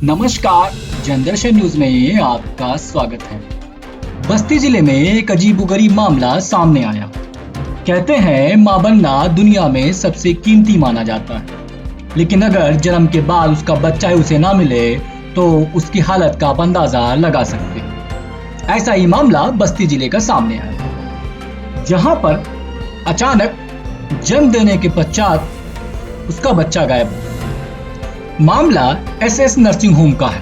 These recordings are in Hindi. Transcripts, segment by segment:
नमस्कार, जनदर्शन न्यूज में आपका स्वागत है। बस्ती जिले में एक अजीबोगरीब मामला सामने आया। कहते हैं मां बनना दुनिया में सबसे कीमती माना जाता है, लेकिन अगर जन्म के बाद उसका बच्चा ही उसे ना मिले तो उसकी हालत का आप अंदाजा लगा सकते हैं। ऐसा ही मामला बस्ती जिले का सामने आया, जहां पर अचानक जन्म देने के पश्चात उसका बच्चा गायब हो। मामला एसएस नर्सिंग होम का है,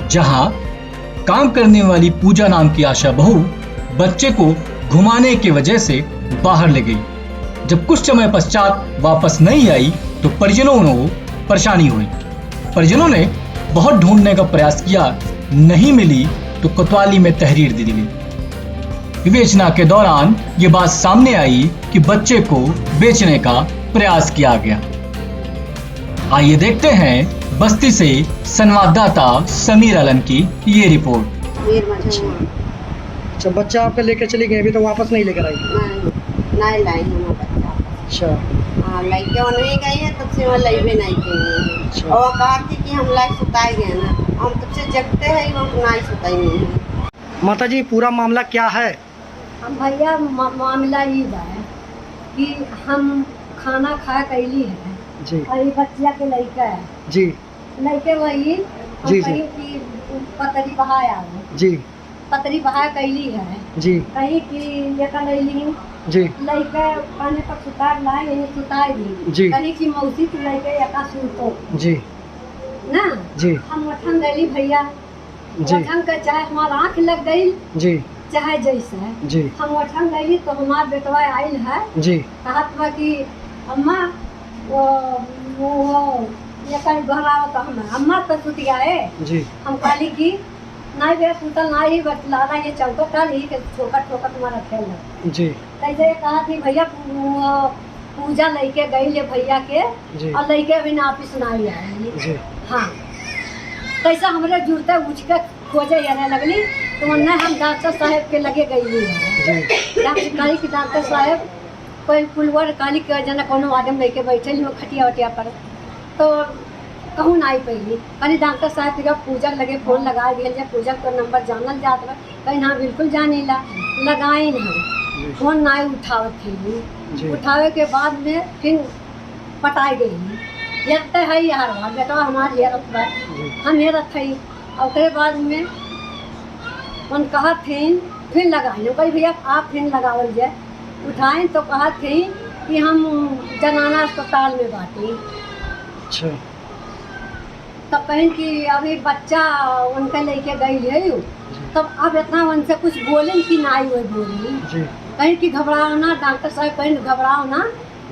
जहां काम करने वाली पूजा नाम की आशा बहू बच्चे को घुमाने की वजह से बाहर ले गई। जब कुछ समय पश्चात वापस नहीं आई तो परिजनों को परेशानी हुई। परिजनों ने बहुत ढूंढने का प्रयास किया, नहीं मिली तो कोतवाली में तहरीर दे दी गई। विवेचना के दौरान ये बात सामने आई कि बच्चे को बेचने का प्रयास किया गया। आइए देखते हैं बस्ती से संवाददाता समीर आलम की ये रिपोर्ट। अच्छा, बच्चा आपका लेकर चली गई, अभी तो वापस नहीं लेकर आई? नहीं लाई हम बच्चा। अच्छा। हाँ, लड़के वो नहीं गई है, तब से वो लईबे नहीं गई। अच्छा। और कहा थी कि हम लाइक सुताए गए ना, हम तब से जगते हैं, वो नहीं सुताई नहीं है। माता जी, पूरा मामला क्या है? हम भैया मामला ये है कि हम खाना खा कैली है जी और ये बच्चिया के लड़का है जी लड़के वही हम जी, कहीं की पतरी बहाया जी पतरी बहा कैली है जी कहीं की लेकर लैली जी लड़का पानी पर सुतार लाए यही सुताई दी जी। कहीं की मौसी की लड़के यका सुतो जी ना जी हम वठन गली भैया जी वठन का चाहे हमारा आँख लग गई जी चाहे जैसे जी हम वठन गई तो हमार बेटवा आयल है जी कहत बा कि अम्मा वो ये कहीं घराव तो हम अम्मा तो सुतिया है जी हम कहली कि नहीं बे सुतल ना ही बतलाना ये चौको कल ही के ठोकर ठोकर तुम्हारा खेल है जी कैसे कहा थी भैया पूजा लेके गई ले भैया के जी और लेके अभी नापिस नहीं आए जी हाँ कैसा हमरे जुड़ते उठ के खोजे जाने लगली तो नहीं हम डॉक्टर साहब के लगे गई जी डॉक्टर काली की डॉक्टर साहब कोई पुलवर काली के जना कोनो आदम लेके बैठे ली खटिया वटिया पर तो कहूँ ना आई पहली कहीं डॉक्टर साहब के पूजा लगे फोन लगा दिया जब पूजा का नंबर जानल जात रहा कहीं ना बिल्कुल जानी ला लगाई ना फोन ना उठावत थी उठावे के बाद में फिर पटाई गई हेरते है यार बेटा हमारे हेरत बा हम हेरत है और उसके बाद में उन कहा थे फिर लगाए कही भैया आप फिर लगावल जाए उठाएं तो कहा थे कि हम जनाना अस्पताल में बाटी। अच्छा। तब कहें कि अभी बच्चा उनके लेके गई है तब अब इतना उनसे कुछ बोले कि ना आई वही बोली कहीं कि घबराओ ना डॉक्टर साहब कहीं घबराओ ना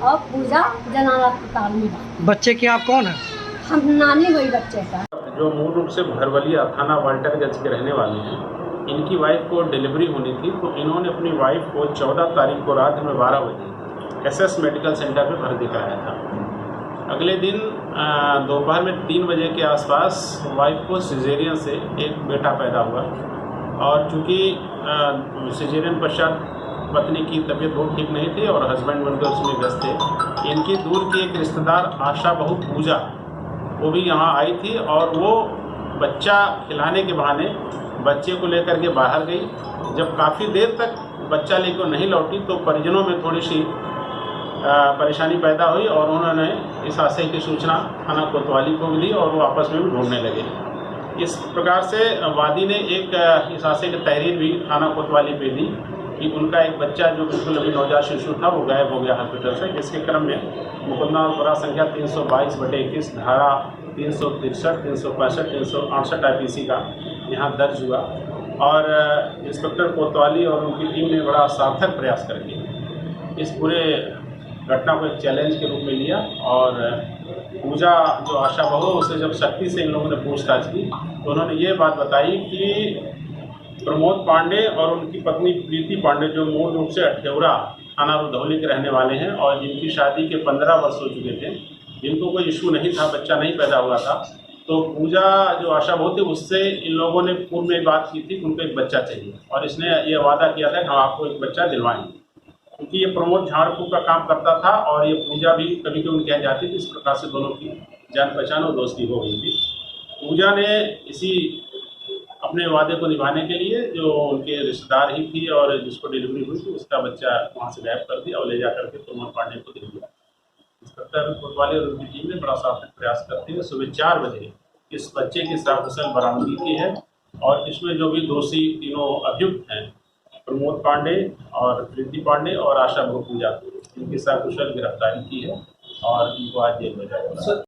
और पूजा जनाना अस्पताल में बाटी। बच्चे की आप कौन है? हम नानी हुई बच्चे का जो मूल रूप से भरवलिया थाना वाल्टरगंज के रहने वाले हैं। इनकी वाइफ को डिलीवरी होनी थी तो इन्होंने अपनी वाइफ को 14 तारीख को रात में 12 बजे एसएस मेडिकल सेंटर पे भर्ती कराया था। अगले दिन दोपहर में 3 बजे के आसपास वाइफ को सिजेरियन से एक बेटा पैदा हुआ और चूँकि सिजेरियन पश्चात पत्नी की तबीयत बहुत ठीक नहीं थी और हस्बैंड बनकर उसमें व्यस्त थे। इनकी दूर की एक रिश्तेदार आशा बहू पूजा वो भी यहाँ आई थी और वो बच्चा खिलाने के बहाने बच्चे को लेकर के बाहर गई। जब काफ़ी देर तक बच्चा लेकर नहीं लौटी तो परिजनों में थोड़ी सी परेशानी पैदा हुई और उन्होंने इस आशय की सूचना थाना कोतवाली को दी और वो आपस में भी ढूंढने लगे। इस प्रकार से वादी ने एक इस आशय की तहरीर भी थाना कोतवाली पे दी कि उनका एक बच्चा जो बिल्कुल अभी नवजात शिशु था वो गायब हो गया हॉस्पिटल से, जिसके क्रम में मुकदमा धारा संख्या 322/21 धारा 363, 365, 368 IPC का यहाँ दर्ज हुआ और इंस्पेक्टर कोतवाली और उनकी टीम ने बड़ा सार्थक प्रयास करके इस पूरे घटना को एक चैलेंज के रूप में लिया और पूजा जो आशा बहू उससे जब सख्ती से इन लोगों ने पूछताछ की तो उन्होंने ये बात बताई कि प्रमोद पांडे और उनकी पत्नी प्रीति पांडे जो मूल रूप से अठेवरा थाना रुधौली के रहने वाले हैं और जिनकी शादी के 15 वर्ष हो चुके थे, जिनको कोई इशू नहीं था, बच्चा नहीं पैदा हुआ था, तो पूजा जो आशा बहू थी उससे इन लोगों ने पूर्व में बात की थी कि उनको एक बच्चा चाहिए और इसने ये वादा किया था कि हम आपको एक बच्चा दिलवाएंगे। क्योंकि ये प्रमोद झाड़ फूक का काम करता था और ये पूजा भी कभी कभी उनके यहाँ जाती थी। इस प्रकार से दोनों की जान पहचान और दोस्ती हो गई थी। पूजा ने इसी अपने वादे को निभाने के लिए जो उनके रिश्तेदार ही थी और जिसको डिलीवरी हुई थी उसका बच्चा वहाँ से गायब कर दिया और ले जा करके प्रमोद पांडे को दे दिया। इंस्पेक्टर कोतवाली और उनकी टीम ने बड़ा सार्थक प्रयास करते हुए सुबह 4 बजे इस बच्चे की सकुशल बरामदगी की है और इसमें जो भी दोषी तीनों अभियुक्त हैं प्रमोद पांडे और प्रीति पांडे और आशा बहुपूजा इनकी सकुशल गिरफ्तारी की है और इनको आज जेल में जाया।